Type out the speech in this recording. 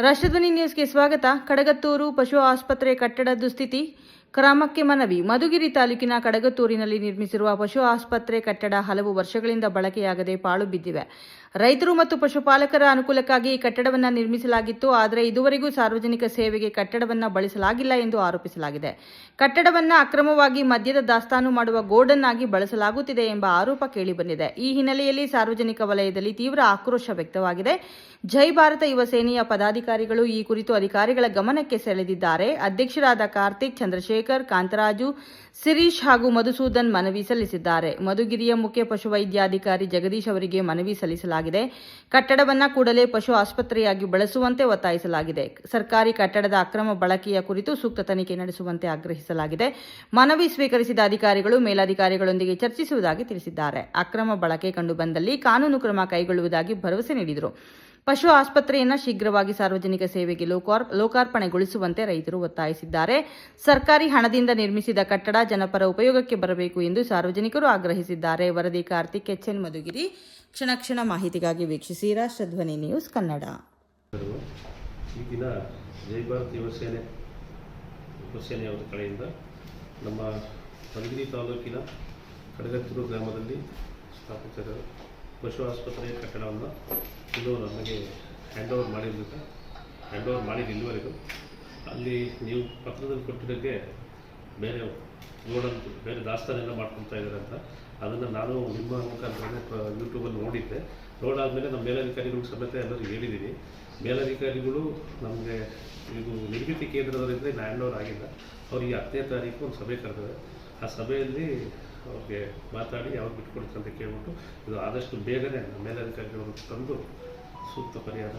ರಾಷ್ಟ್ರಧ್ವನಿ ನ್ಯೂಸ್ಗೆ ಸ್ವಾಗತ. ಕಡಗತ್ತೂರು ಪಶು ಆಸ್ಪತ್ರೆ ಕಟ್ಟಡ ದುಸ್ಥಿತಿ, ಕ್ರಮಕ್ಕೆ ಮನವಿ. ಮಧುಗಿರಿ ತಾಲೂಕಿನ ಕಡಗತ್ತೂರಿನಲ್ಲಿ ನಿರ್ಮಿಸಿರುವ ಪಶು ಆಸ್ಪತ್ರೆ ಕಟ್ಟಡ ಹಲವು ವರ್ಷಗಳಿಂದ ಬಳಕೆಯಾಗದೆ ಪಾಳು ಬಿದ್ದಿವೆ. ರೈತರು ಮತ್ತು ಪಶುಪಾಲಕರ ಅನುಕೂಲಕ್ಕಾಗಿ ಈ ಕಟ್ಟಡವನ್ನು ನಿರ್ಮಿಸಲಾಗಿತ್ತು. ಆದರೆ ಇದುವರೆಗೂ ಸಾರ್ವಜನಿಕ ಸೇವೆಗೆ ಕಟ್ಟಡವನ್ನು ಬಳಸಲಾಗಿಲ್ಲ ಎಂದು ಆರೋಪಿಸಲಾಗಿದೆ. ಕಟ್ಟಡವನ್ನು ಅಕ್ರಮವಾಗಿ ಮದ್ಯದ ದಾಸ್ತಾನು ಮಾಡುವ ಗೋಡನ್ ಆಗಿ ಬಳಸಲಾಗುತ್ತಿದೆ ಎಂಬ ಆರೋಪ ಕೇಳಿಬಂದಿದೆ. ಈ ಹಿನ್ನೆಲೆಯಲ್ಲಿ ಸಾರ್ವಜನಿಕ ವಲಯದಲ್ಲಿ ತೀವ್ರ ಆಕ್ರೋಶ ವ್ಯಕ್ತವಾಗಿದೆ. ಜೈ ಭಾರತ ಯುವ ಸೇನೆಯ ಪದಾಧಿಕಾರಿಗಳು ಈ ಕುರಿತು ಅಧಿಕಾರಿಗಳ ಗಮನಕ್ಕೆ ಸೆಳೆದಿದ್ದಾರೆ. ಅಧ್ಯಕ್ಷರಾದ ಕಾರ್ತಿಕ್, ಚಂದ್ರಶೇಖರ್, ಕಾಂತರಾಜು, ಸಿರೀಶ್ ಹಾಗೂ ಮಧುಸೂದನ್ ಮನವಿ ಸಲ್ಲಿಸಿದ್ದಾರೆ. ಮಧುಗಿರಿಯ ಮುಖ್ಯ ಪಶುವೈದ್ಯಾಧಿಕಾರಿ ಜಗದೀಶ್ ಅವರಿಗೆ ಮನವಿ ಸಲ್ಲಿಸಲಾಗಿದೆ. ಕಟ್ಟಡವನ್ನು ಕೂಡಲೇ ಪಶು ಆಸ್ಪತ್ರೆಯಾಗಿ ಬಳಸುವಂತೆ ಒತ್ತಾಯಿಸಲಾಗಿದೆ. ಸರ್ಕಾರಿ ಕಟ್ಟಡದ ಅಕ್ರಮ ಬಳಕೆಯ ಕುರಿತು ಸೂಕ್ತ ತನಿಖೆ ನಡೆಸುವಂತೆ ಆಗ್ರಹಿಸಲಾಗಿದೆ. ಮನವಿ ಸ್ವೀಕರಿಸಿದ ಅಧಿಕಾರಿಗಳು ಮೇಲಾಧಿಕಾರಿಗಳೊಂದಿಗೆ ಚರ್ಚಿಸುವುದಾಗಿ ತಿಳಿಸಿದ್ದಾರೆ. ಅಕ್ರಮ ಬಳಕೆ ಕಂಡುಬಂದಲ್ಲಿ ಕಾನೂನು ಕ್ರಮ ಕೈಗೊಳ್ಳುವುದಾಗಿ ಭರವಸೆ ನೀಡಿದರು. ಪಶು ಆಸ್ಪತ್ರೆಯನ್ನು ಶೀಘ್ರವಾಗಿ ಸಾರ್ವಜನಿಕ ಸೇವೆಗೆ ಲೋಕಾರ್ಪಣೆಗೊಳಿಸುವಂತೆ ರೈತರು ಒತ್ತಾಯಿಸಿದ್ದಾರೆ. ಸರ್ಕಾರಿ ಹಣದಿಂದ ನಿರ್ಮಿಸಿದ ಕಟ್ಟಡ ಜನಪರ ಉಪಯೋಗಕ್ಕೆ ಬರಬೇಕು ಎಂದು ಸಾರ್ವಜನಿಕರು ಆಗ್ರಹಿಸಿದ್ದಾರೆ. ವರದಿ ಕಾರ್ತಿಕ್, ಎಚ್ಎನ್, ಮಧುಗಿರಿ. ಕ್ಷಣ ಕ್ಷಣ ಮಾಹಿತಿಗಾಗಿ ವೀಕ್ಷಿಸಿ ರಾಷ್ಟ್ರಧ್ವನಿ ನ್ಯೂಸ್ ಕನ್ನಡ. ಈ ದಿನ ಜೈ ಭಾರತ್ ಯುವ ಸೇನೆಯವರ ಕಡೆಯಿಂದ ನಮ್ಮ ಮಧುಗಿರಿ ತಾಲೂಕಿನ ಕಡಗತ್ತೂರು ಗ್ರಾಮದಲ್ಲಿ ಸ್ಥಾಪಿಸಿದ ಪಶು ಆಸ್ಪತ್ರೆಯ ಕಟ್ಟಡವನ್ನು ಇದು ನಮಗೆ ಹ್ಯಾಂಡ್ ಓವರ್ ಮಾಡಿದ್ದು ಇಲ್ಲಿವರೆಗೂ. ಅಲ್ಲಿ ನೀವು ಪತ್ರದಲ್ಲಿ ಕೊಟ್ಟಿದ್ದಕ್ಕೆ ಬೇರೆ ದಾಸ್ತಾನೆಲ್ಲ ಮಾಡ್ಕೊಳ್ತಾ ಇದ್ದಾರೆ ಅಂತ ಅದನ್ನು ನಾನು ನಿಮ್ಮ ಮುಖಾಂತರ ಯೂಟ್ಯೂಬಲ್ಲಿ ನೋಡಾದಮೇಲೆ ನಮ್ಮ ಮೇಲಧಿಕಾರಿಗಳು ಸಮೇತ ಎಲ್ಲರೂ ಹೇಳಿದ್ದೀನಿ. ಮೇಲಧಿಕಾರಿಗಳು ನಮಗೆ ಇದು ನಿರ್ಮಿತಿ ಕೇಂದ್ರದವರಿಂದ ಹ್ಯಾಂಡ್ ಓವರ್ ಆಗಿಲ್ಲ. ಅವ್ರಿಗೆ 10ನೇ ತಾರೀಕು ಒಂದು ಸಭೆ ಕರೆದಿದೆ. ಆ ಸಭೆಯಲ್ಲಿ ಅವ್ರಿಗೆ ಮಾತಾಡಿ ಯಾವಾಗ ಬಿಟ್ಕೊಡ್ತಾರೆ ಅಂತ ಕೇಳ್ಬಿಟ್ಟು ಇದು ಆದಷ್ಟು ಬೇಗನೆ ಮೇಲಧಿಕಾರಿಗಳು ತಂದು ಸೂಕ್ತ ಪರಿಹಾರ